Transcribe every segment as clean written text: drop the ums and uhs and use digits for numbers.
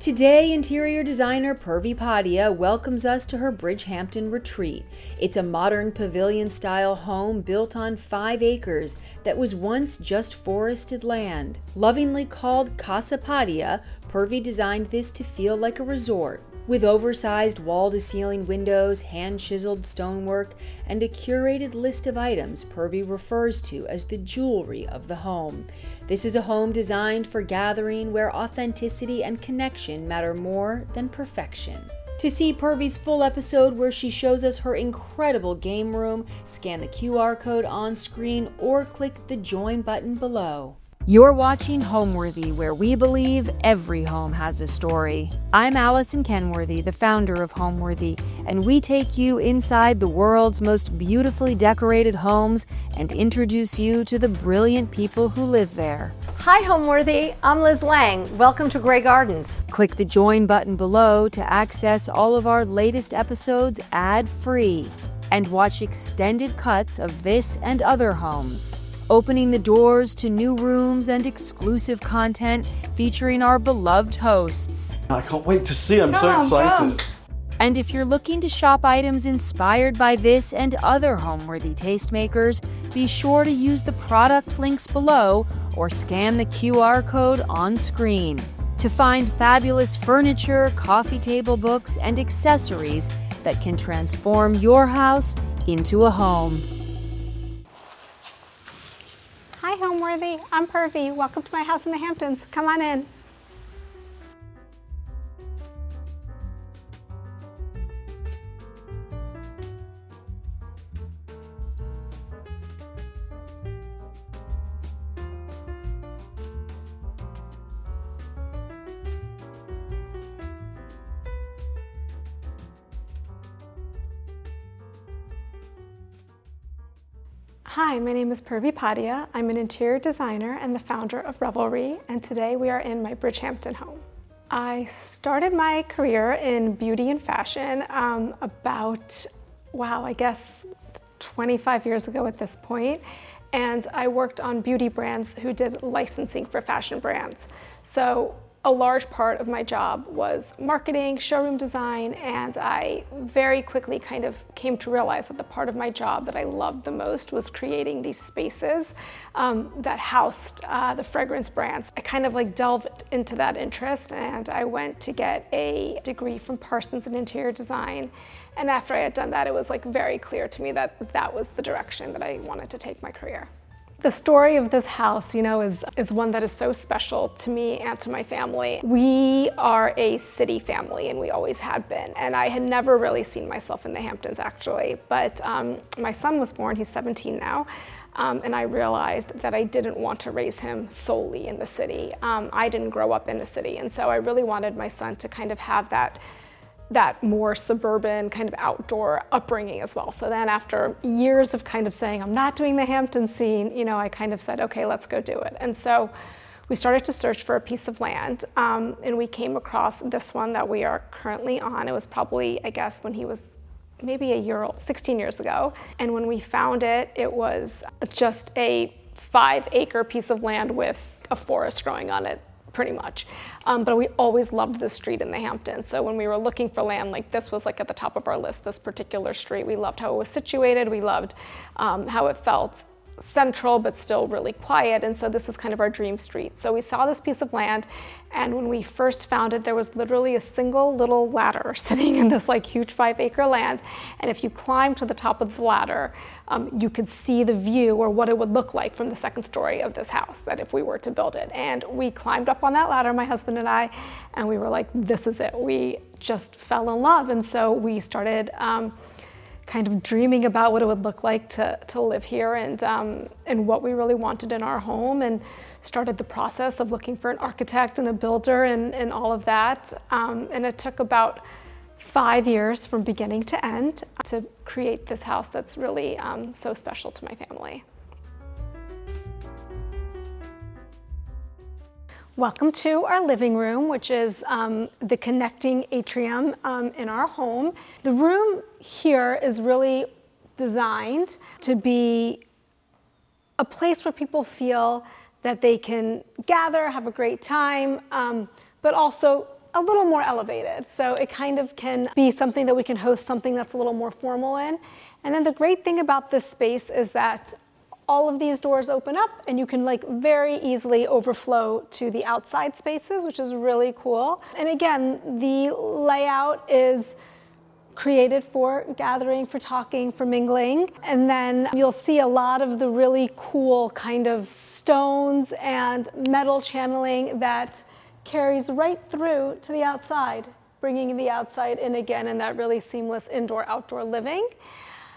Today, interior designer Purvi Padia welcomes us to her Bridgehampton retreat. It's a modern pavilion-style home built on 5 acres that was once just forested land. Lovingly called Casa Padia, Purvi designed this to feel like a resort. With oversized wall-to-ceiling windows, hand-chiseled stonework, and a curated list of items Purvi refers to as the jewelry of the home. This is a home designed for gathering where authenticity and connection matter more than perfection. To see Purvi's full episode where she shows us her incredible game room, scan the QR code on screen or click the join button below. You're watching Homeworthy, where we believe every home has a story. I'm Allison Kenworthy, the founder of Homeworthy, and we take you inside the world's most beautifully decorated homes and introduce you to the brilliant people who live there. Hi Homeworthy, I'm Liz Lang. Welcome to Grey Gardens. Click the join button below to access all of our latest episodes ad-free and watch extended cuts of this and other homes. Opening the doors to new rooms and exclusive content featuring our beloved hosts. I can't wait to see, I'm so excited. And if you're looking to shop items inspired by this and other Homeworthy tastemakers, be sure to use the product links below or scan the QR code on screen. To find fabulous furniture, coffee table books, and accessories that can transform your house into a home. Hi Homeworthy, I'm Purvi. Welcome to my house in the Hamptons. Come on in. Hi, my name is Purvi Padia. I'm an interior designer and the founder of Revelry, and today we are in my Bridgehampton home. I started my career in beauty and fashion about, I guess 25 years ago at this point, and I worked on beauty brands who did licensing for fashion brands. So a large part of my job was marketing, showroom design, and I very quickly kind of came to realize that the part of my job that I loved the most was creating these spaces that housed the fragrance brands. I kind of delved into that interest, and I went to get a degree from Parsons in interior design. And after I had done that, it was very clear to me that that was the direction that I wanted to take my career. The story of this house, is one that is so special to me and to my family. We are a city family, and we always had been. And I had never really seen myself in the Hamptons, actually. But my son was born, he's 17 now, and I realized that I didn't want to raise him solely in the city. I didn't grow up in the city, and so I really wanted my son to kind of have that more suburban kind of outdoor upbringing as well. So then after years of kind of saying, I'm not doing the Hampton scene, I kind of said, okay, let's go do it. And so we started to search for a piece of land, and we came across this one that we are currently on. It was probably, I guess, when he was maybe 16 years ago. And when we found it, it was just a 5-acre piece of land with a forest growing on it, pretty much. But we always loved this street in the Hamptons. So when we were looking for land, this was at the top of our list, this particular street. We loved how it was situated. We loved how it felt central, but still really quiet. And so this was kind of our dream street. So we saw this piece of land, and when we first found it, there was literally a single little ladder sitting in this huge 5-acre land. And if you climbed to the top of the ladder, you could see the view or what it would look like from the second story of this house, that if we were to build it. And we climbed up on that ladder, my husband and I, and we were like, this is it. We just fell in love. And so we started kind of dreaming about what it would look like to live here, and what we really wanted in our home, and started the process of looking for an architect and a builder and all of that. And it took about 5 years from beginning to end to create this house that's really so special to my family. Welcome to our living room, which is the connecting atrium in our home. The room here is really designed to be a place where people feel that they can gather, have a great time, but also a little more elevated. So it kind of can be something that we can host something that's a little more formal in. And then the great thing about this space is that all of these doors open up and you can like very easily overflow to the outside spaces, which is really cool. And again, the layout is created for gathering, for talking, for mingling. And then you'll see a lot of the really cool kind of stones and metal channeling that carries right through to the outside, bringing the outside in again in that really seamless indoor-outdoor living.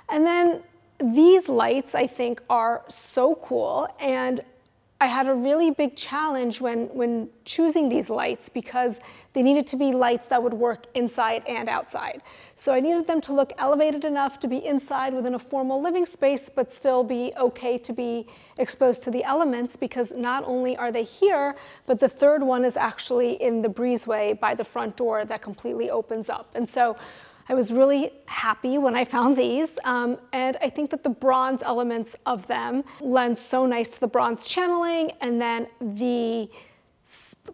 And then these lights, I think, are so cool. And I had a really big challenge when choosing these lights because they needed to be lights that would work inside and outside. So I needed them to look elevated enough to be inside within a formal living space, but still be okay to be exposed to the elements, because not only are they here, but the third one is actually in the breezeway by the front door that completely opens up. And so I was really happy when I found these, and I think that the bronze elements of them lend so nice to the bronze channeling, and then the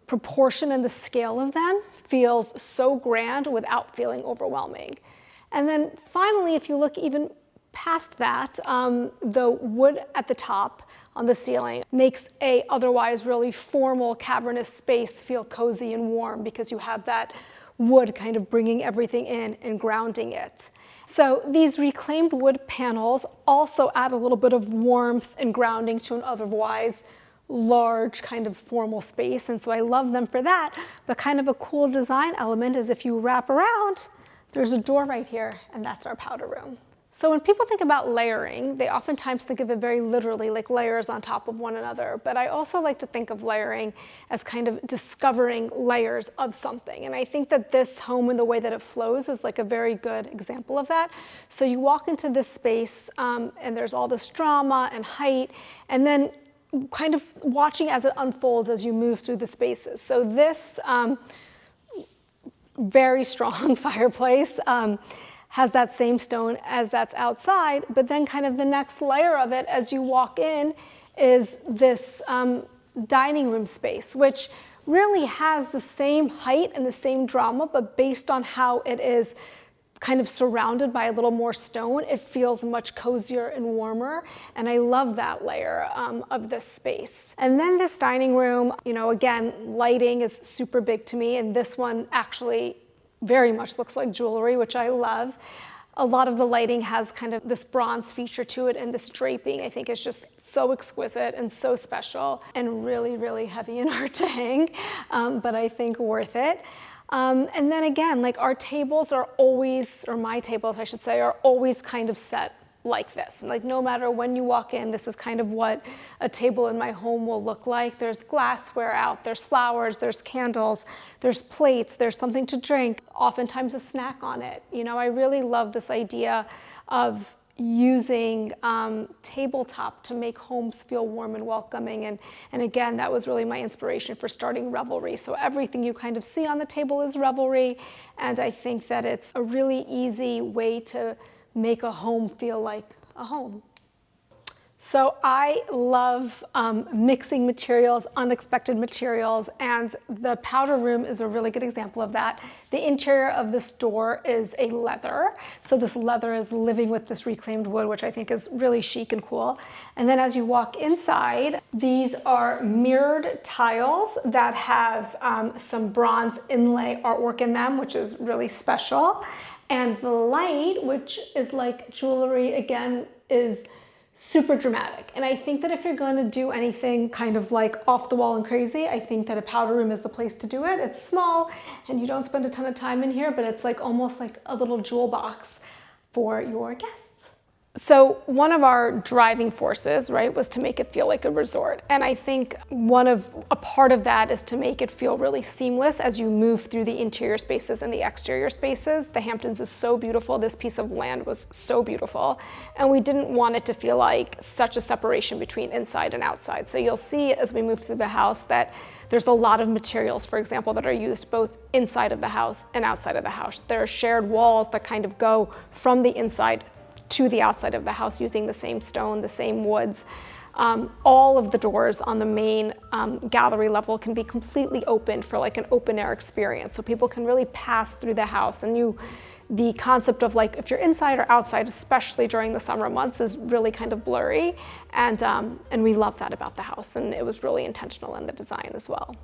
proportion and the scale of them feels so grand without feeling overwhelming. And then finally, if you look even past that, the wood at the top on the ceiling makes a otherwise really formal cavernous space feel cozy and warm, because you have that wood kind of bringing everything in and grounding it. So these reclaimed wood panels also add a little bit of warmth and grounding to an otherwise large kind of formal space. And so I love them for that. But kind of a cool design element is if you wrap around, there's a door right here, and that's our powder room. So when people think about layering, they oftentimes think of it very literally, like layers on top of one another. But I also like to think of layering as kind of discovering layers of something. And I think that this home and the way that it flows is like a very good example of that. So you walk into this space and there's all this drama and height, and then kind of watching as it unfolds as you move through the spaces. So this very strong fireplace has that same stone as that's outside, but then kind of the next layer of it as you walk in is this dining room space, which really has the same height and the same drama, but based on how it is kind of surrounded by a little more stone, it feels much cozier and warmer. And I love that layer of this space. And then this dining room, you know, again, lighting is super big to me, and this one actually very much looks like jewelry, which I love. A lot of the lighting has kind of this bronze feature to it, and this draping I think is just so exquisite and so special and really, really heavy and hard to hang, but I think worth it. And then again, like our tables are always, or my tables I should say, are always kind of set like this. Like no matter when you walk in, this is kind of what a table in my home will look like. There's glassware out, there's flowers, there's candles, there's plates, there's something to drink, oftentimes a snack on it. You know, I really love this idea of using tabletop to make homes feel warm and welcoming. And again, that was really my inspiration for starting Revelry. So everything you kind of see on the table is Revelry. And I think that it's a really easy way to make a home feel like a home. So I love mixing materials, unexpected materials, and the powder room is a really good example of that. The interior of this door is a leather. So this leather is living with this reclaimed wood, which I think is really chic and cool. And then as you walk inside, these are mirrored tiles that have some bronze inlay artwork in them, which is really special. And the light, which is like jewelry again, is super dramatic. And I think that if you're going to do anything kind of like off the wall and crazy, I think that a powder room is the place to do it. It's small and you don't spend a ton of time in here, but it's like almost like a little jewel box for your guests. So one of our driving forces, right, was to make it feel like a resort. And I think a part of that is to make it feel really seamless as you move through the interior spaces and the exterior spaces. The Hamptons is so beautiful. This piece of land was so beautiful. And we didn't want it to feel like such a separation between inside and outside. So you'll see as we move through the house that there's a lot of materials, for example, that are used both inside of the house and outside of the house. There are shared walls that kind of go from the inside to the outside of the house using the same stone, the same woods. All of the doors on the main gallery level can be completely open for like an open air experience. So people can really pass through the house, and the concept of like if you're inside or outside, especially during the summer months, is really kind of blurry. And we love that about the house, and it was really intentional in the design as well.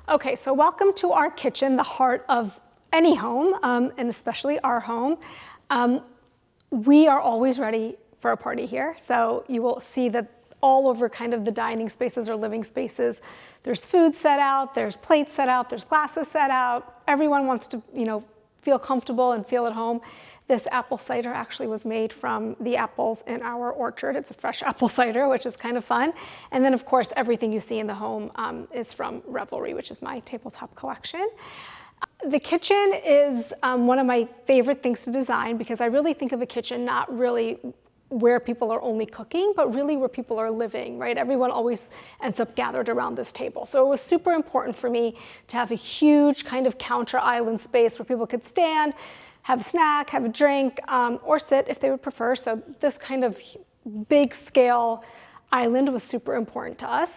Okay, so welcome to our kitchen, the heart of any home, and especially our home. We are always ready for a party here. So you will see that all over kind of the dining spaces or living spaces, there's food set out, there's plates set out, there's glasses set out. Everyone wants to, feel comfortable and feel at home. This apple cider actually was made from the apples in our orchard. It's a fresh apple cider, which is kind of fun. And then of course, everything you see in the home is from Revelry, which is my tabletop collection. The kitchen is one of my favorite things to design because I really think of a kitchen not really where people are only cooking, but really where people are living, right? Everyone always ends up gathered around this table. So it was super important for me to have a huge kind of counter island space where people could stand, have a snack, have a drink, or sit if they would prefer. So this kind of big scale island was super important to us.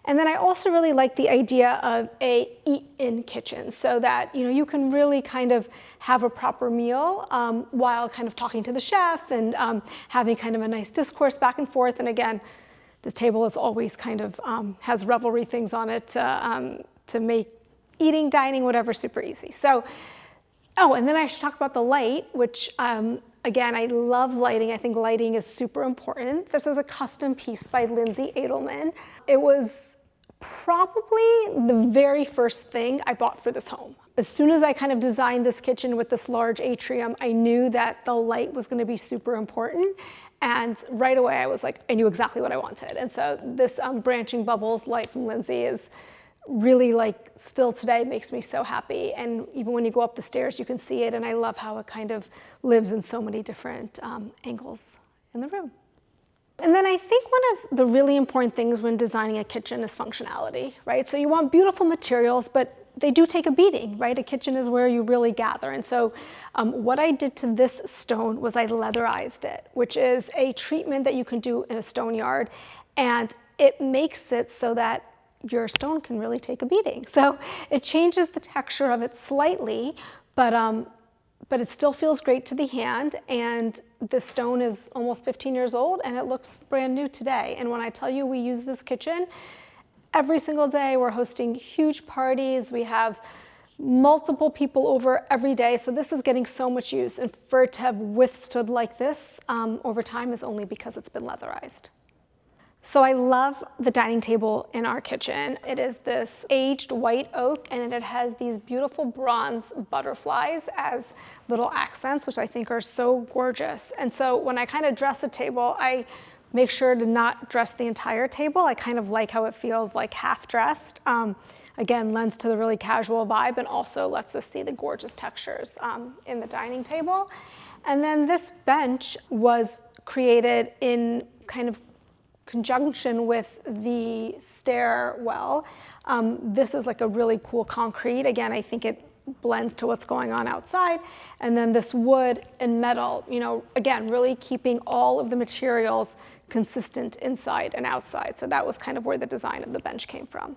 And then I also really like the idea of a eat-in kitchen so that you can really kind of have a proper meal while kind of talking to the chef and having kind of a nice discourse back and forth. And again, this table is always kind of has Revelry things on it to make eating, dining, whatever super easy. So, and then I should talk about the light, which again, I love lighting. I think lighting is super important. This is a custom piece by Lindsay Edelman. It was probably the very first thing I bought for this home. As soon as I kind of designed this kitchen with this large atrium, I knew that the light was going to be super important. And right away, I was like, I knew exactly what I wanted. And so this branching bubbles light from Lindsay is really like still today makes me so happy. And even when you go up the stairs, you can see it. And I love how it kind of lives in so many different angles in the room. And then I think one of the really important things when designing a kitchen is functionality, right? So you want beautiful materials, but they do take a beating, right? A kitchen is where you really gather. And so what I did to this stone was I leatherized it, which is a treatment that you can do in a stone yard. And it makes it so that your stone can really take a beating. So it changes the texture of it slightly, but it still feels great to the hand. And this stone is almost 15 years old and it looks brand new today. And when I tell you we use this kitchen every single day, we're hosting huge parties. We have multiple people over every day. So this is getting so much use. And for it to have withstood like this over time is only because it's been leatherized. So I love the dining table in our kitchen. It is this aged white oak, and it has these beautiful bronze butterflies as little accents, which I think are so gorgeous. And so when I kind of dress the table, I make sure to not dress the entire table. I kind of like how it feels like half dressed. Again, lends to the really casual vibe and also lets us see the gorgeous textures in the dining table. And then this bench was created in kind of conjunction with the stairwell. This is like a really cool concrete. Again, I think it blends to what's going on outside. And then this wood and metal, again, really keeping all of the materials consistent inside and outside. So that was kind of where the design of the bench came from.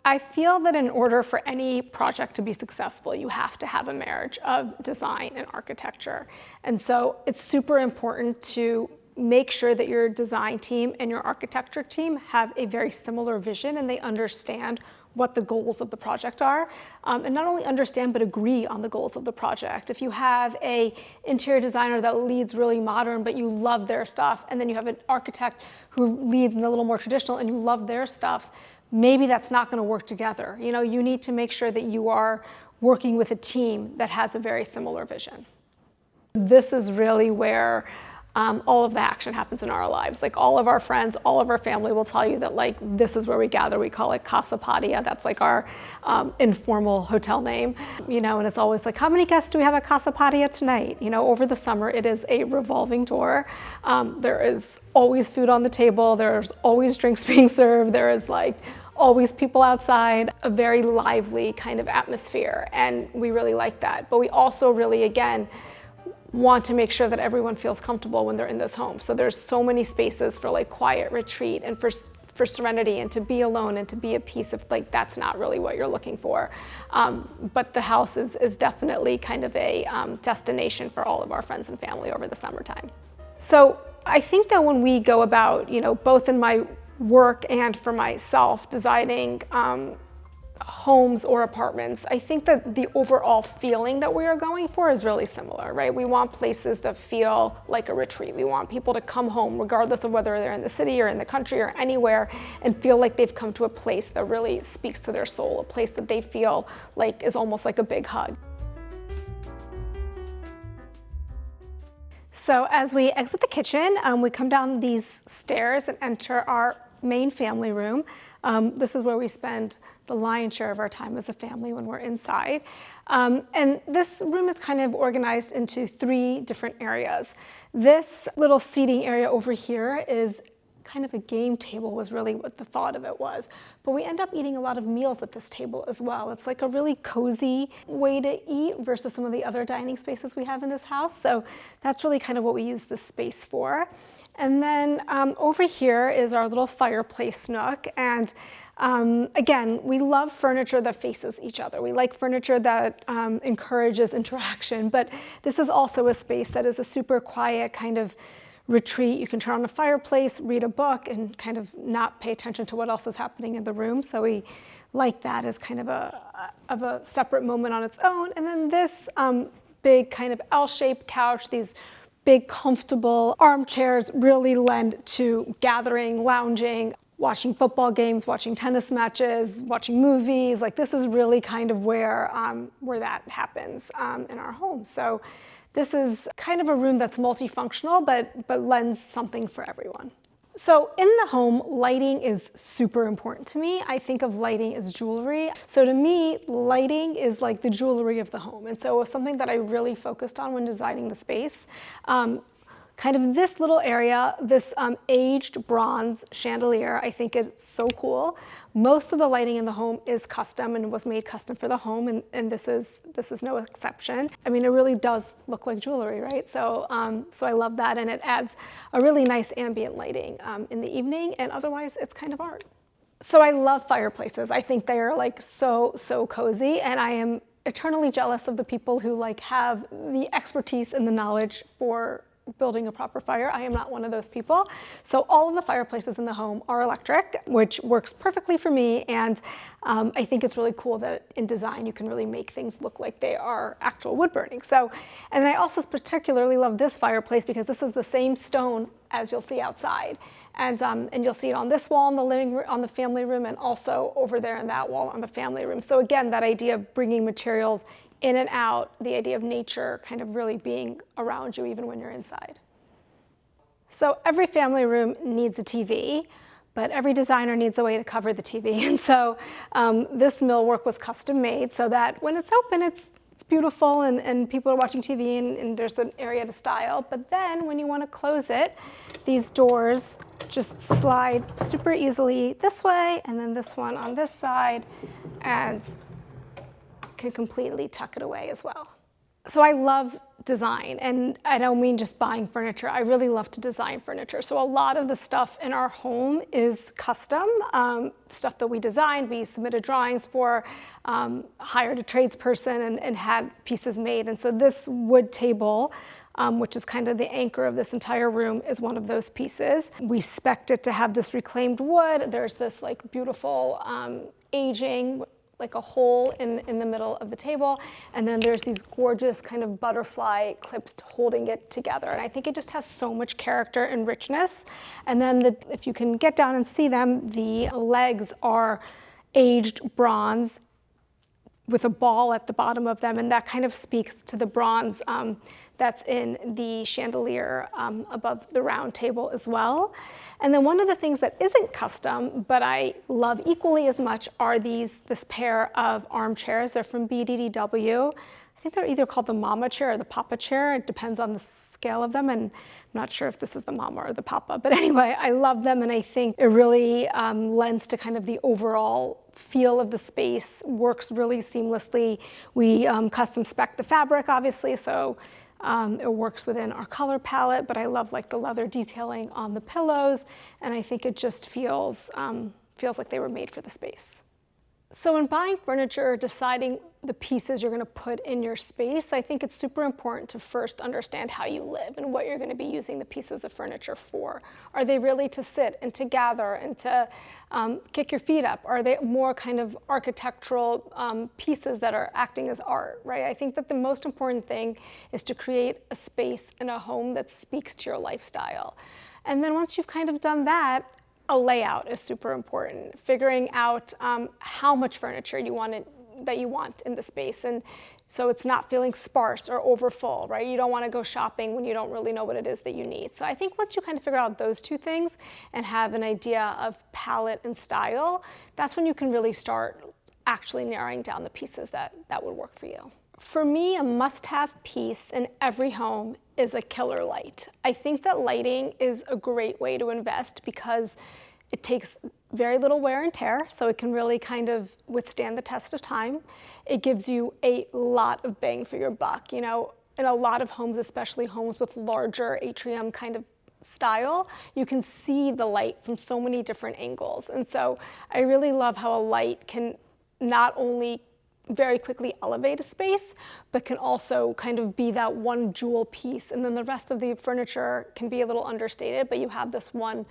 I feel that in order for any project to be successful, you have to have a marriage of design and architecture. And so it's super important to make sure that your design team and your architecture team have a very similar vision and they understand what the goals of the project are, and not only understand but agree on the goals of the project. If you have an interior designer that leads really modern but you love their stuff, and then you have an architect who leads a little more traditional and you love their stuff, maybe that's not going to work together. You need to make sure that you are working with a team that has a very similar vision. This is really where all of the action happens in our lives. Like all of our friends, all of our family will tell you that like this is where we gather. We call it Casa Padia. That's like our informal hotel name, and it's always like, how many guests do we have at Casa Padia tonight? Over the summer, it is a revolving door. There is always food on the table. There's always drinks being served. There is like always people outside, a very lively kind of atmosphere. And we really like that. But we also really, again, want to make sure that everyone feels comfortable when they're in this home. So there's so many spaces for like quiet retreat and for serenity and to be alone and to be a piece of like, that's not really what you're looking for. But the house is definitely kind of a destination for all of our friends and family over the summertime. So I think that when we go about, both in my work and for myself designing homes or apartments, I think that the overall feeling that we are going for is really similar, right? We want places that feel like a retreat. We want people to come home regardless of whether they're in the city or in the country or anywhere and feel like they've come to a place that really speaks to their soul, a place that they feel like is almost like a big hug. So as we exit the kitchen, we come down these stairs and enter our main family room. This is where we spend the lion's share of our time as a family when we're inside. And this room is kind of organized into 3 different areas. This little seating area over here is kind of a game table, was really what the thought of it was. But we end up eating a lot of meals at this table as well. It's like a really cozy way to eat versus some of the other dining spaces we have in this house. So that's really kind of what we use this space for. And then over here is our little fireplace nook. And again, we love furniture that faces each other. We like furniture that encourages interaction, but this is also a space that is a super quiet kind of retreat. You can turn on the fireplace, read a book, and kind of not pay attention to what else is happening in the room. So we like that as kind of a separate moment on its own. And then this big kind of L-shaped couch, these big comfortable armchairs really lend to gathering, lounging, watching football games, watching tennis matches, watching movies. Like this is really kind of where that happens in our home. So this is kind of a room that's multifunctional, but lends something for everyone. So in the home, lighting is super important to me. I think of lighting as jewelry. So to me, lighting is like the jewelry of the home. And so it was something that I really focused on when designing the space. Kind of this little area, this aged bronze chandelier, I think is so cool. Most of the lighting in the home is custom and was made custom for the home, and this is no exception. I mean, it really does look like jewelry, right? So I love that, and it adds a really nice ambient lighting in the evening, and otherwise it's kind of art. So I love fireplaces. I think they are like so cozy, and I am eternally jealous of the people who like have the expertise and the knowledge for building a proper fire. I am not one of those people. So all of the fireplaces in the home are electric, which works perfectly for me. And I think it's really cool that in design, you can really make things look like they are actual wood burning. So, and I also particularly love this fireplace because this is the same stone as you'll see outside. And you'll see it on this wall in the living room, on the family room, and also over there in that wall on the family room. So again, that idea of bringing materials in and out, the idea of nature kind of really being around you even when you're inside. So every family room needs a TV, but every designer needs a way to cover the TV. And so this millwork was custom made so that when it's open, it's beautiful and people are watching TV and there's an area to style. But then when you want to close it, these doors just slide super easily this way and then this one on this side, and can completely tuck it away as well. So I love design, and I don't mean just buying furniture. I really love to design furniture. So a lot of the stuff in our home is custom, stuff that we designed. We submitted drawings for, hired a tradesperson and had pieces made. And so this wood table, which is kind of the anchor of this entire room, is one of those pieces. We spec'd it to have this reclaimed wood. There's this like beautiful aging, like a hole in the middle of the table. And then there's these gorgeous kind of butterfly clips holding it together. And I think it just has so much character and richness. And then if you can get down and see them, the legs are aged bronze with a ball at the bottom of them, and that kind of speaks to the bronze that's in the chandelier above the round table as well. And then one of the things that isn't custom, but I love equally as much, are this pair of armchairs. They're from BDDW. I think they're either called the mama chair or the papa chair. It depends on the scale of them, and I'm not sure if this is the mama or the papa. But anyway, I love them, and I think it really lends to kind of the overall feel of the space, works really seamlessly. We custom spec the fabric, obviously, so It works within our color palette, but I love like the leather detailing on the pillows, and I think it just feels like they were made for the space. So in buying furniture, deciding the pieces you're going to put in your space, I think it's super important to first understand how you live and what you're going to be using the pieces of furniture for. Are they really to sit and to gather and to kick your feet up? Are they more kind of architectural pieces that are acting as art, right? I think that the most important thing is to create a space in a home that speaks to your lifestyle. And then once you've kind of done that, a layout is super important. Figuring out how much furniture you want in the space, and so it's not feeling sparse or overfull, right? You don't want to go shopping when you don't really know what it is that you need. So I think once you kind of figure out those two things and have an idea of palette and style, that's when you can really start actually narrowing down the pieces that would work for you. For me, a must-have piece in every home is a killer light. I think that lighting is a great way to invest because it takes very little wear and tear, so it can really kind of withstand the test of time. It gives you a lot of bang for your buck. You know, in a lot of homes, especially homes with larger atrium kind of style, you can see the light from so many different angles. And so I really love how a light can not only very quickly elevate a space, but can also kind of be that one jewel piece. And then the rest of the furniture can be a little understated, but you have this one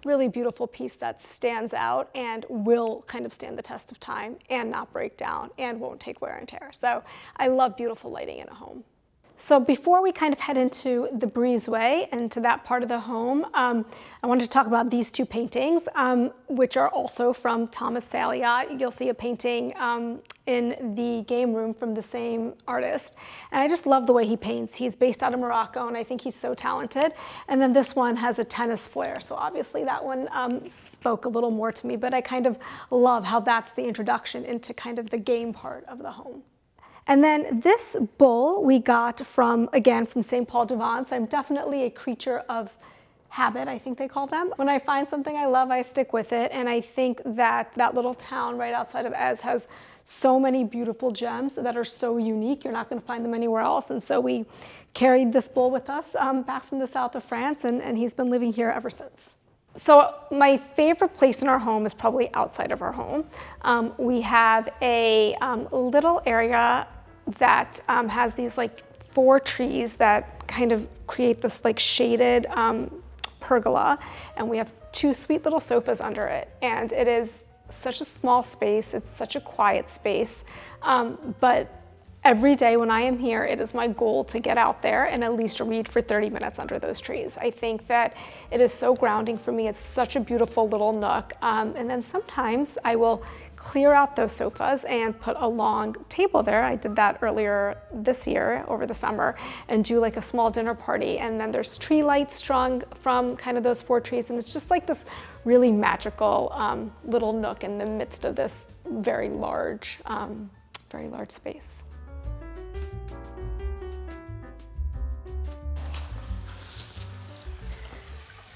really beautiful piece that stands out and will kind of stand the test of time and not break down and won't take wear and tear. So I love beautiful lighting in a home. So before we kind of head into the breezeway and to that part of the home, I wanted to talk about these two paintings, which are also from Thomas Saliot. You'll see a painting in the game room from the same artist. And I just love the way he paints. He's based out of Morocco, and I think he's so talented. And then this one has a tennis flair. So obviously that one spoke a little more to me, but I kind of love how that's the introduction into kind of the game part of the home. And then this bull we got from, again, from St. Paul de Vence. I'm definitely a creature of habit, I think they call them. When I find something I love, I stick with it. And I think that that little town right outside of Ez has so many beautiful gems that are so unique. You're not going to find them anywhere else. And so we carried this bull with us back from the south of France, and he's been living here ever since. So my favorite place in our home is probably outside of our home. We have a little area that has these like 4 trees that kind of create this like shaded pergola, and we have 2 sweet little sofas under it. And it is such a small space, it's such a quiet space, but every day when I am here, it is my goal to get out there and at least read for 30 minutes under those trees. I think that it is so grounding for me. It's such a beautiful little nook. And then sometimes I will clear out those sofas and put a long table there. I did that earlier this year over the summer, and do like a small dinner party. And then there's tree lights strung from kind of those 4 trees. And it's just like this really magical little nook in the midst of this very large space.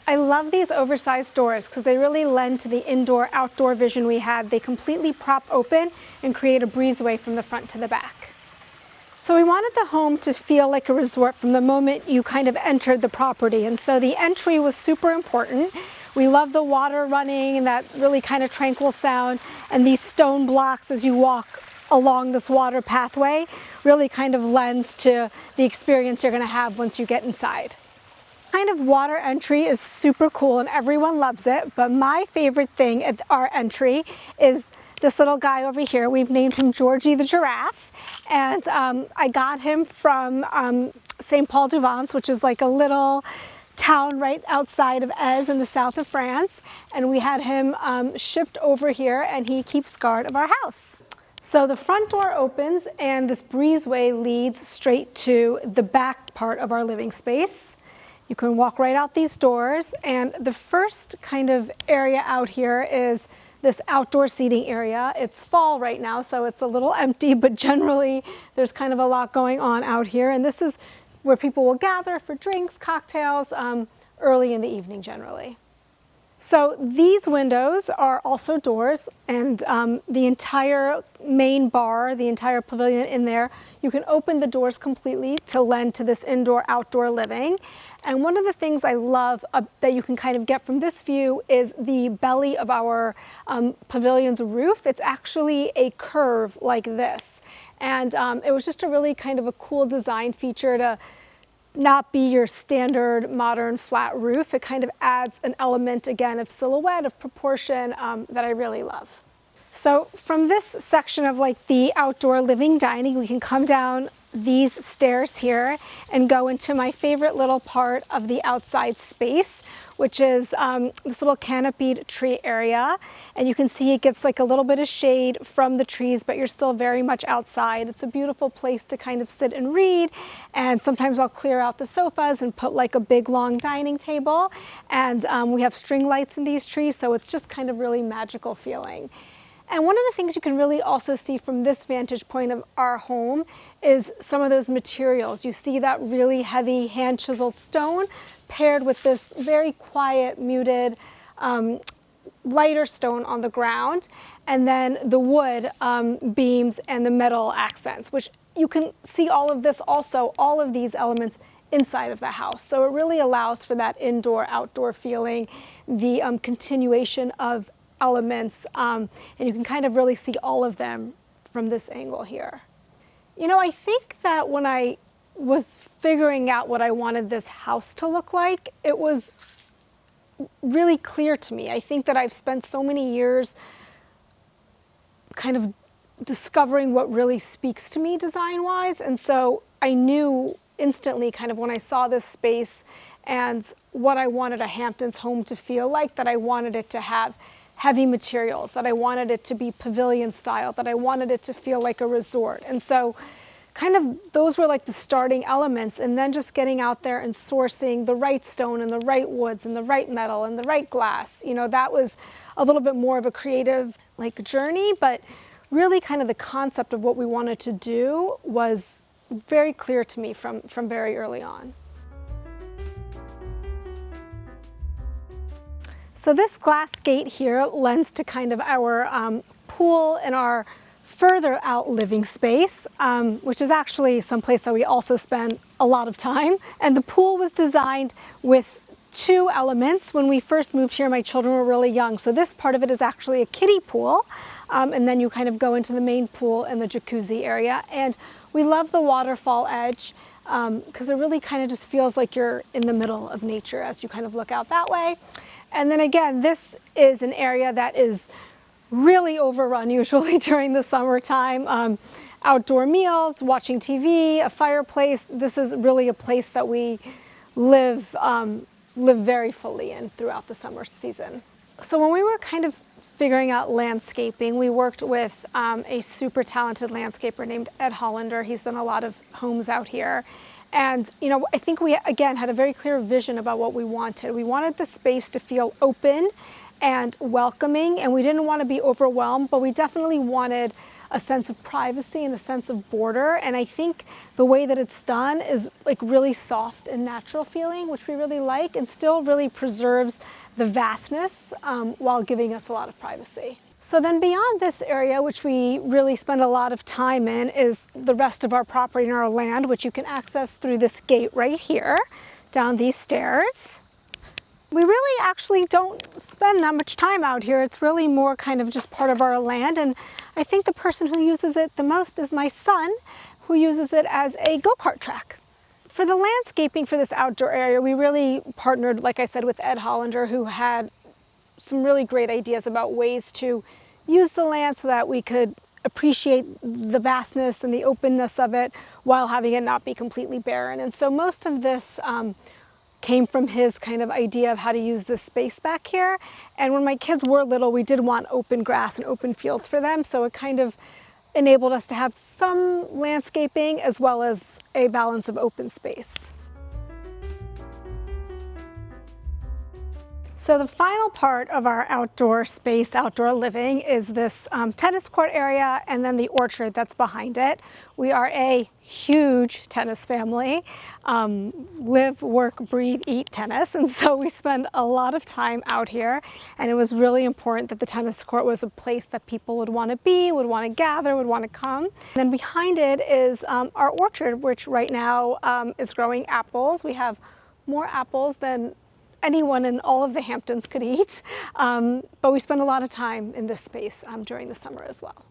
I love these oversized doors because they really lend to the indoor-outdoor vision we had. They completely prop open and create a breezeway from the front to the back. So we wanted the home to feel like a resort from the moment you kind of entered the property. And so the entry was super important. We love the water running and that really kind of tranquil sound. And these stone blocks as you walk along this water pathway really kind of lends to the experience you're going to have once you get inside. Kind of water entry is super cool and everyone loves it, but my favorite thing at our entry is this little guy over here. We've named him Georgie the giraffe, and I got him from St. Paul de Vence, which is like a little town right outside of Ez in the south of France, and we had him shipped over here, and he keeps guard of our house. So the front door opens and this breezeway leads straight to the back part of our living space. You can walk right out these doors, and the first kind of area out here is this outdoor seating area. It's fall right now, so it's a little empty, but generally there's kind of a lot going on out here, and this is where people will gather for drinks, cocktails, early in the evening generally. So these windows are also doors, and the entire main bar, the entire pavilion in there, you can open the doors completely to lend to this indoor-outdoor living. And one of the things I love that you can kind of get from this view is the belly of our pavilion's roof. It's actually a curve like this. And it was just a really kind of a cool design feature to not be your standard modern flat roof. It kind of adds an element, again, of silhouette, of proportion that I really love. So from this section of like the outdoor living dining, we can come down these stairs here and go into my favorite little part of the outside space, which is this little canopied tree area. And you can see it gets like a little bit of shade from the trees, but you're still very much outside. It's a beautiful place to kind of sit and read. And sometimes I'll clear out the sofas and put like a big long dining table. And we have string lights in these trees, so it's just kind of really magical feeling. And one of the things you can really also see from this vantage point of our home is some of those materials. You see that really heavy hand-chiseled stone paired with this very quiet, muted, lighter stone on the ground, and then the wood beams and the metal accents, which you can see all of this also, all of these elements inside of the house. So it really allows for that indoor-outdoor feeling, the continuation of elements, and you can kind of really see all of them from this angle here. You know, I think that when I was figuring out what I wanted this house to look like, it was really clear to me. I think that I've spent so many years kind of discovering what really speaks to me design-wise, and so I knew instantly kind of when I saw this space and what I wanted a Hamptons home to feel like, that I wanted it to have heavy materials, that I wanted it to be pavilion style, that I wanted it to feel like a resort. And so kind of those were like the starting elements, and then just getting out there and sourcing the right stone and the right woods and the right metal and the right glass. You know, that was a little bit more of a creative like journey, but really kind of the concept of what we wanted to do was very clear to me from very early on. So this glass gate here lends to kind of our pool and our further out living space, which is actually someplace that we also spend a lot of time. And the pool was designed with two elements. When we first moved here, my children were really young. So this part of it is actually a kiddie pool. And then you kind of go into the main pool and the jacuzzi area. And we love the waterfall edge because it really kind of just feels like you're in the middle of nature as you kind of look out that way. And then again, this is an area that is really overrun usually during the summertime. Outdoor meals, watching TV, a fireplace. This is really a place that we live very fully in throughout the summer season. So when we were kind of figuring out landscaping, we worked with a super talented landscaper named Ed Hollander. He's done a lot of homes out here. And, you know, I think we, again, had a very clear vision about what we wanted. We wanted the space to feel open and welcoming, and we didn't want to be overwhelmed, but we definitely wanted a sense of privacy and a sense of border. And I think the way that it's done is like really soft and natural feeling, which we really like, and still really preserves the vastness while giving us a lot of privacy. So then beyond this area, which we really spend a lot of time in, is the rest of our property and our land, which you can access through this gate right here, down these stairs. We really actually don't spend that much time out here. It's really more kind of just part of our land. And I think the person who uses it the most is my son, who uses it as a go-kart track. For the landscaping for this outdoor area, we really partnered, like I said, with Ed Hollander, who had some really great ideas about ways to use the land so that we could appreciate the vastness and the openness of it while having it not be completely barren. And so most of this came from his kind of idea of how to use this space back here. And when my kids were little, we did want open grass and open fields for them. So it kind of enabled us to have some landscaping as well as a balance of open space. So the final part of our outdoor space, outdoor living, is this tennis court area and then the orchard that's behind it. We are a huge tennis family, live, work, breathe, eat tennis, and so we spend a lot of time out here, and it was really important that the tennis court was a place that people would want to be, would want to gather, would want to come. And then behind it is our orchard, which right now is growing apples. We have more apples than anyone in all of the Hamptons could eat, but we spend a lot of time in this space during the summer as well.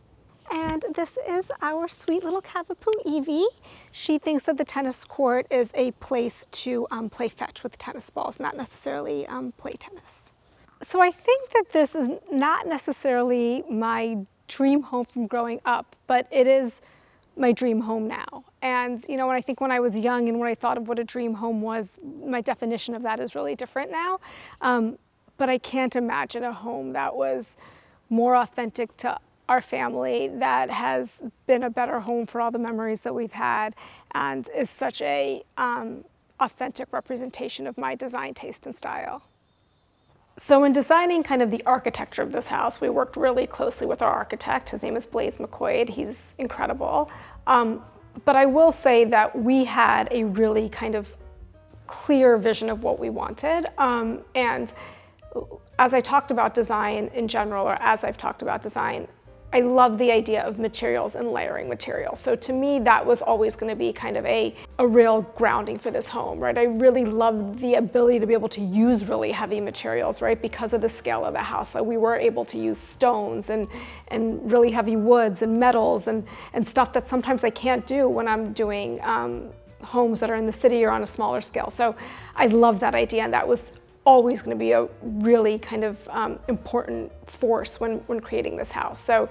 And this is our sweet little Cavapoo Evie. She thinks that the tennis court is a place to play fetch with tennis balls, not necessarily play tennis. So I think that this is not necessarily my dream home from growing up, but it is my dream home now. And you know, when I was young and when I thought of what a dream home was, my definition of that is really different now. But I can't imagine a home that was more authentic to our family, that has been a better home for all the memories that we've had, and is such a authentic representation of my design taste and style. So in designing kind of the architecture of this house, we worked really closely with our architect. His name is Blaise McQuaid. He's incredible. But I will say that we had a really kind of clear vision of what we wanted. And as I talked about design in general, or as I've talked about design, I love the idea of materials and layering materials. So to me, that was always going to be kind of a real grounding for this home, right? I really loved the ability to be able to use really heavy materials, right? Because of the scale of the house. So we were able to use stones and really heavy woods and metals and stuff that sometimes I can't do when I'm doing homes that are in the city or on a smaller scale. So I love that idea, and that was always going to be a really kind of important force when creating this house. So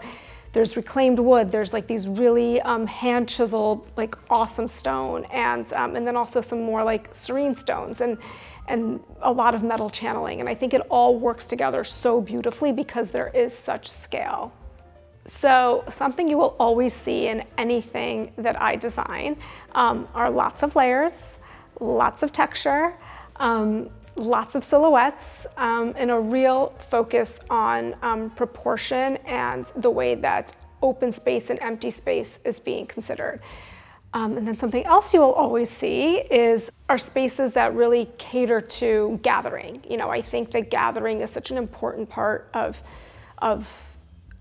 there's reclaimed wood, there's like these really hand chiseled, like awesome stone, and then also some more like serene stones and a lot of metal channeling. And I think it all works together so beautifully because there is such scale. So something you will always see in anything that I design are lots of layers, lots of texture, lots of silhouettes, and a real focus on proportion and the way that open space and empty space is being considered. And then something else you will always see is our spaces that really cater to gathering. You know, I think that gathering is such an important part of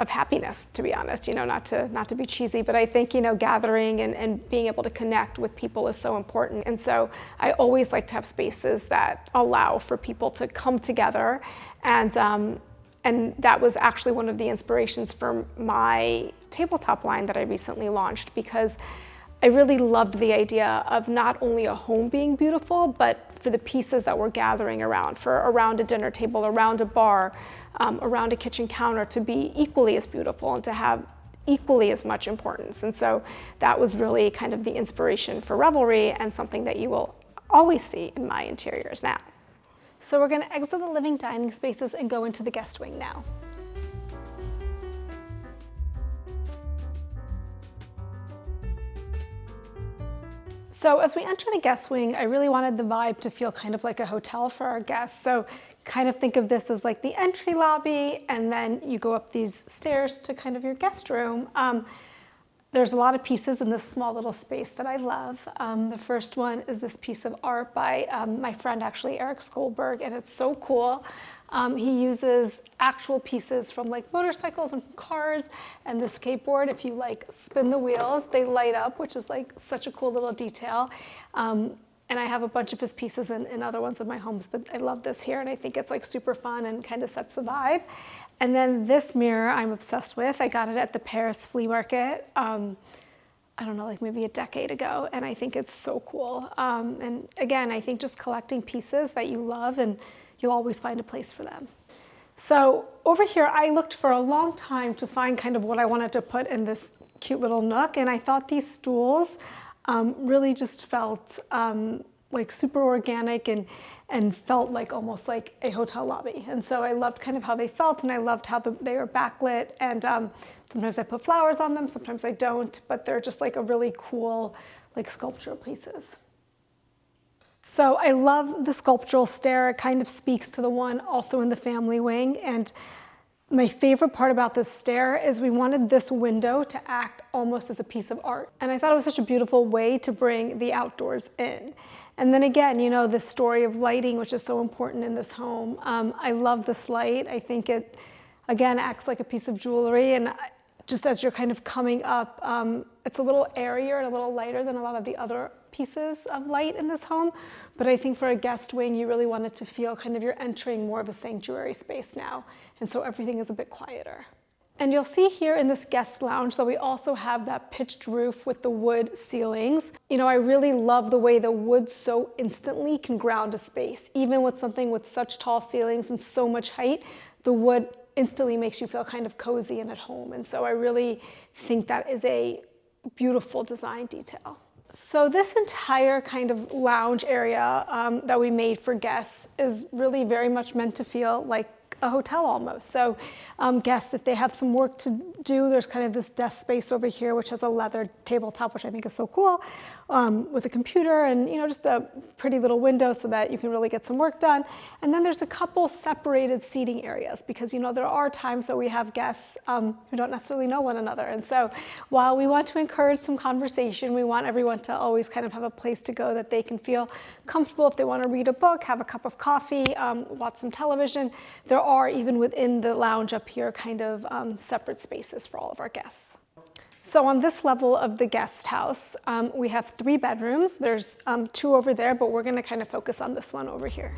happiness, to be honest, you know, not to be cheesy, but I think, you know, gathering and being able to connect with people is so important. And so I always like to have spaces that allow for people to come together. And that was actually one of the inspirations for my tabletop line that I recently launched, because I really loved the idea of not only a home being beautiful, but for the pieces that we're gathering around, for around a dinner table, around a bar, around a kitchen counter, to be equally as beautiful and to have equally as much importance. And so that was really kind of the inspiration for Revelry, and something that you will always see in my interiors now. So we're going to exit the living dining spaces and go into the guest wing now. So as we enter the guest wing, I really wanted the vibe to feel kind of like a hotel for our guests. So kind of think of this as like the entry lobby, and then you go up these stairs to kind of your guest room. There's a lot of pieces in this small little space that I love. The first one is this piece of art by my friend, actually, Eric Skolberg, and it's so cool. He uses actual pieces from like motorcycles and cars, and the skateboard, if you like spin the wheels, they light up, which is like such a cool little detail. And I have a bunch of his pieces in other ones of my homes, but I love this here, and I think it's like super fun and kind of sets the vibe. And then this mirror I'm obsessed with. I got it at the Paris flea market, I don't know, like maybe a decade ago, and I think it's so cool. And again, I think just collecting pieces that you love, and you'll always find a place for them. So over here, I looked for a long time to find kind of what I wanted to put in this cute little nook, and I thought these stools really just felt like super organic and felt like almost like a hotel lobby. And so I loved kind of how they felt, and I loved how they were backlit, and sometimes I put flowers on them, sometimes I don't, but they're just like a really cool like sculptural pieces. So I love the sculptural stair. It kind of speaks to the one also in the family wing. And my favorite part about this stair is we wanted this window to act almost as a piece of art. And I thought it was such a beautiful way to bring the outdoors in. And then again, you know, the story of lighting, which is so important in this home. I love this light. I think it, again, acts like a piece of jewelry. And just as you're kind of coming up, it's a little airier and a little lighter than a lot of the other pieces of light in this home. But I think for a guest wing, you really want it to feel kind of you're entering more of a sanctuary space now. And so everything is a bit quieter. And you'll see here in this guest lounge that we also have that pitched roof with the wood ceilings. You know, I really love the way the wood so instantly can ground a space. Even with something with such tall ceilings and so much height, the wood instantly makes you feel kind of cozy and at home. And so I really think that is a beautiful design detail. So this entire kind of lounge area that we made for guests is really very much meant to feel like a hotel almost. So guests, if they have some work to do, there's kind of this desk space over here, which has a leather tabletop, which I think is so cool, with a computer and, you know, just a pretty little window so that you can really get some work done. And then there's a couple separated seating areas because, you know, there are times that we have guests who don't necessarily know one another. And so while we want to encourage some conversation, we want everyone to always kind of have a place to go that they can feel comfortable if they want to read a book, have a cup of coffee, watch some television. There are, even within the lounge up here, kind of separate spaces for all of our guests. So on this level of the guest house, we have 3 bedrooms. There's 2 over there, but we're gonna kind of focus on this one over here.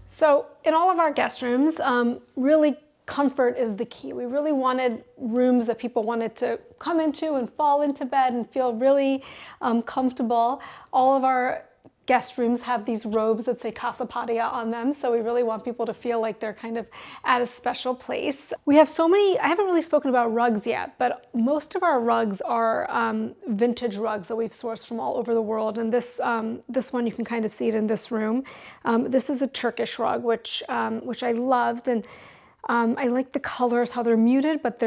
So in all of our guest rooms, really comfort is the key. We really wanted rooms that people wanted to come into and fall into bed and feel really comfortable. All of our guest rooms have these robes that say Casa Padia on them, so we really want people to feel like they're kind of at a special place. We have so many, I haven't really spoken about rugs yet, but most of our rugs are vintage rugs that we've sourced from all over the world, and this one, you can kind of see it in this room. This is a Turkish rug, which I loved, and I like the colors, how they're muted, but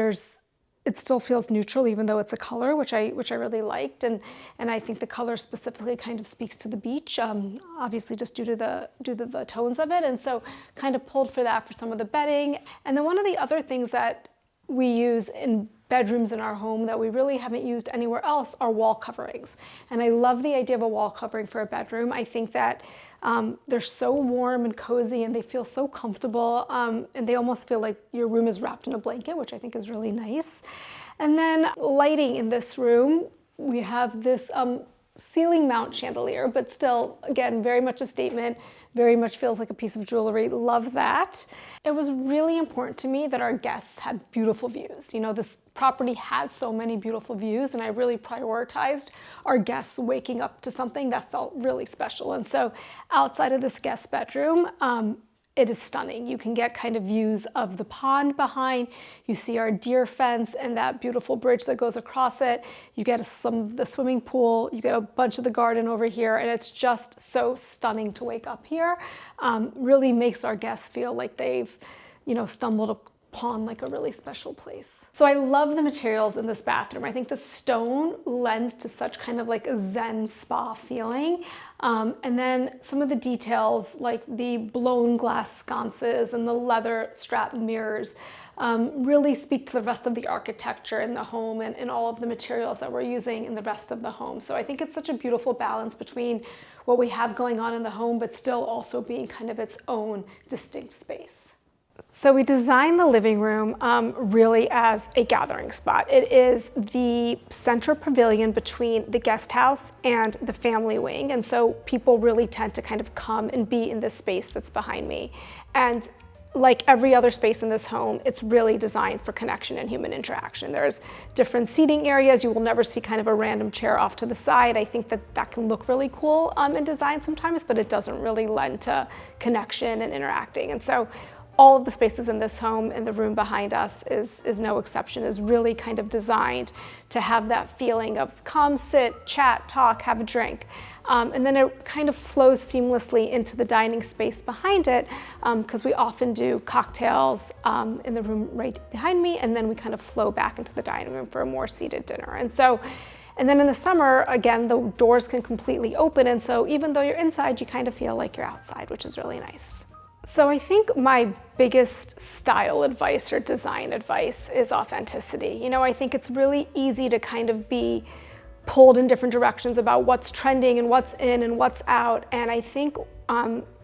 it still feels neutral even though it's a color, which I really liked, and I think the color specifically kind of speaks to the beach, obviously just due to the tones of it, and so kind of pulled for that for some of the bedding. And then one of the other things that we use in bedrooms in our home that we really haven't used anywhere else are wall coverings. And I love the idea of a wall covering for a bedroom. I think that they're so warm and cozy and they feel so comfortable, and they almost feel like your room is wrapped in a blanket, which I think is really nice. And then lighting in this room, we have this ceiling mount chandelier, but still, again, very much a statement, very much feels like a piece of jewelry. Love that. It was really important to me that our guests had beautiful views. You know, this property has so many beautiful views, and I really prioritized our guests waking up to something that felt really special. And so outside of this guest bedroom, it is stunning. You can get kind of views of the pond behind. You see our deer fence and that beautiful bridge that goes across it. You get some of the swimming pool. You get a bunch of the garden over here, and it's just so stunning to wake up here. Really makes our guests feel like they've, you know, stumbled upon like a really special place. So I love the materials in this bathroom. I think the stone lends to such kind of like a Zen spa feeling. And then some of the details like the blown glass sconces and the leather strap mirrors really speak to the rest of the architecture in the home and all of the materials that we're using in the rest of the home. So I think it's such a beautiful balance between what we have going on in the home, but still also being kind of its own distinct space. So we designed the living room really as a gathering spot. It is the center pavilion between the guest house and the family wing. And so people really tend to kind of come and be in this space that's behind me. And like every other space in this home, it's really designed for connection and human interaction. There's different seating areas. You will never see kind of a random chair off to the side. I think that can look really cool in design sometimes, but it doesn't really lend to connection and interacting. And so all of the spaces in this home and the room behind us is no exception, is really kind of designed to have that feeling of come, sit, chat, talk, have a drink. And then it kind of flows seamlessly into the dining space behind it, because we often do cocktails in the room right behind me, and then we kind of flow back into the dining room for a more seated dinner. And so And then in the summer, again, the doors can completely open. And so even though you're inside, you kind of feel like you're outside, which is really nice. So I think my biggest style advice or design advice is authenticity. You know, I think it's really easy to kind of be pulled in different directions about what's trending and what's in and what's out. And I think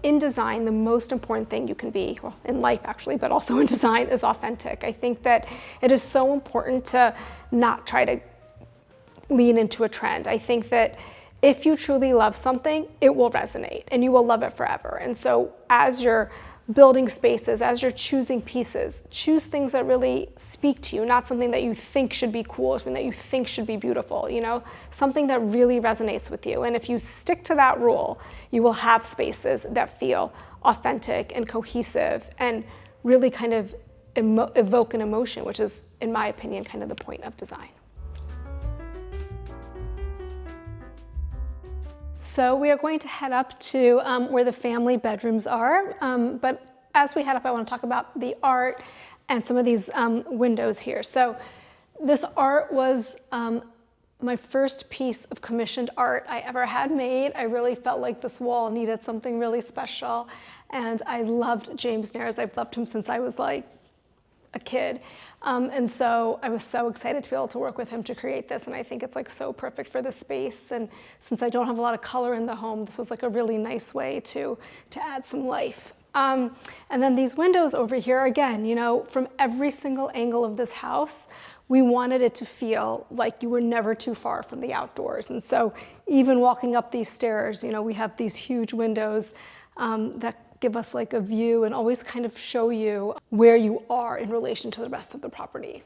in design, the most important thing you can be, well, in life actually, but also in design, is authentic. I think that it is so important to not try to lean into a trend. I think that if you truly love something, it will resonate and you will love it forever. And so as you're building spaces, as you're choosing pieces, choose things that really speak to you, not something that you think should be cool, something that you think should be beautiful, you know, something that really resonates with you. And if you stick to that rule, you will have spaces that feel authentic and cohesive and really kind of evoke an emotion, which is, in my opinion, kind of the point of design. So we are going to head up to where the family bedrooms are, but as we head up, I want to talk about the art and some of these windows here. So this art was my first piece of commissioned art I ever had made. I really felt like this wall needed something really special, and I loved James Nares. I've loved him since I was like a kid. And so I was so excited to be able to work with him to create this. And I think it's like so perfect for the space. And since I don't have a lot of color in the home, this was like a really nice way to add some life. And then these windows over here, again, you know, from every single angle of this house, we wanted it to feel like you were never too far from the outdoors. And so even walking up these stairs, you know, we have these huge windows that give us like a view and always kind of show you where you are in relation to the rest of the property.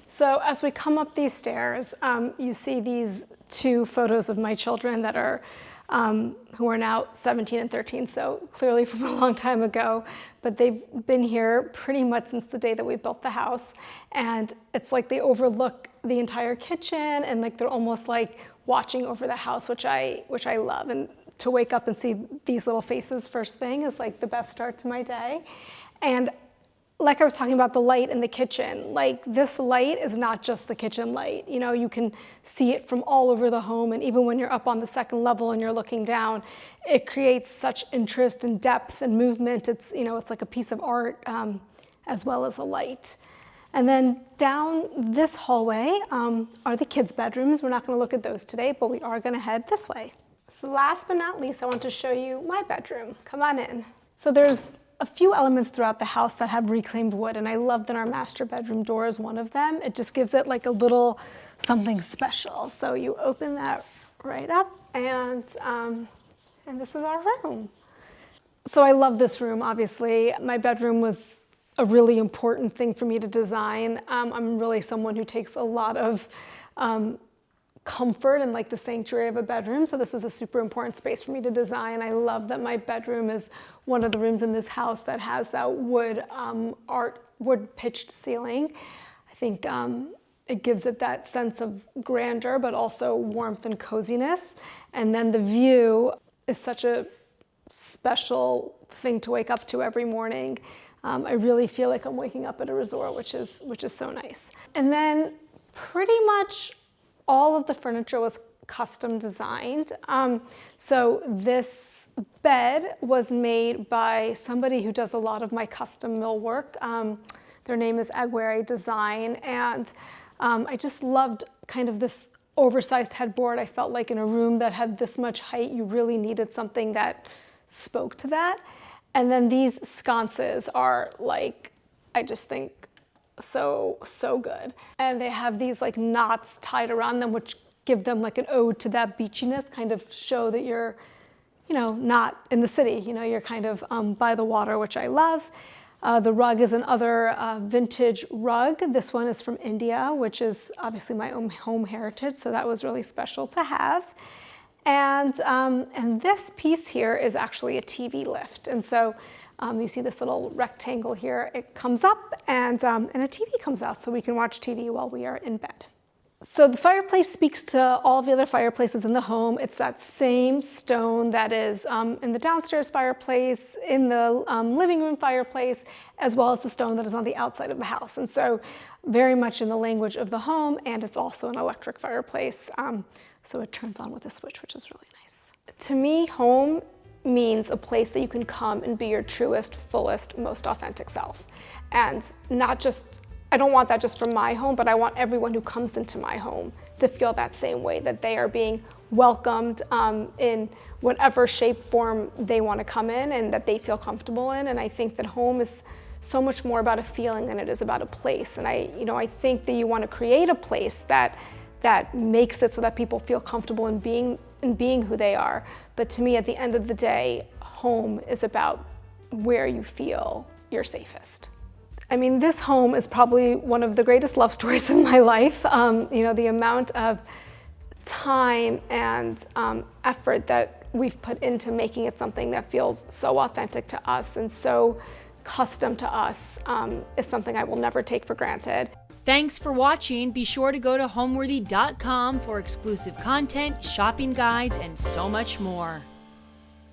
So as we come up these stairs, you see these two photos of my children that are, who are now 17 and 13, so clearly from a long time ago, but they've been here pretty much since the day that we built the house. And it's like they overlook the entire kitchen and like they're almost like watching over the house, which I love. And to wake up and see these little faces first thing is like the best start to my day. And like I was talking about the light in the kitchen, like this light is not just the kitchen light. You know, you can see it from all over the home, and even when you're up on the second level and you're looking down, it creates such interest and depth and movement. It's, you know, it's like a piece of art as well as a light. And then down this hallway are the kids' bedrooms. We're not going to look at those today, but we are going to head this way. So last but not least, I want to show you my bedroom. Come on in. So there's a few elements throughout the house that have reclaimed wood, and I love that our master bedroom door is one of them. It just gives it like a little something special. So you open that right up, and this is our room. So I love this room, obviously. My bedroom was a really important thing for me to design. I'm really someone who takes a lot of comfort and like the sanctuary of a bedroom. So this was a super important space for me to design. I love that my bedroom is one of the rooms in this house that has that wood wood pitched ceiling. I think it gives it that sense of grandeur, but also warmth and coziness. And then the view is such a special thing to wake up to every morning. I really feel like I'm waking up at a resort, which is so nice. And then pretty much all of the furniture was custom designed. So this bed was made by somebody who does a lot of my custom millwork. Their name is Aguirre Design, and I just loved kind of this oversized headboard. I felt like in a room that had this much height, you really needed something that spoke to that. And then these sconces are like, I just think, so good. And they have these like knots tied around them, which give them like an ode to that beachiness, kind of show that you're, you know, not in the city, you know, you're kind of by the water, which I love. The rug is another vintage rug. This one is from India, which is obviously my own home heritage, so that was really special to have. And this piece here is actually a TV lift. And so you see this little rectangle here. It comes up and a TV comes out so we can watch TV while we are in bed. So the fireplace speaks to all the other fireplaces in the home. It's that same stone that is in the downstairs fireplace, in the living room fireplace, as well as the stone that is on the outside of the house. And so very much in the language of the home, and it's also an electric fireplace. So it turns on with a switch, which is really nice. To me, home means a place that you can come and be your truest, fullest, most authentic self. And not just, I don't want that just from my home, but I want everyone who comes into my home to feel that same way, that they are being welcomed in whatever shape, form they want to come in and that they feel comfortable in. And I think that home is so much more about a feeling than it is about a place. And I think that you want to create a place that makes it so that people feel comfortable in being who they are. But to me, at the end of the day, home is about where you feel you're safest. I mean, this home is probably one of the greatest love stories in my life. The amount of time and effort that we've put into making it something that feels so authentic to us and so custom to us is something I will never take for granted. Thanks for watching. Be sure to go to homeworthy.com for exclusive content, shopping guides, and so much more.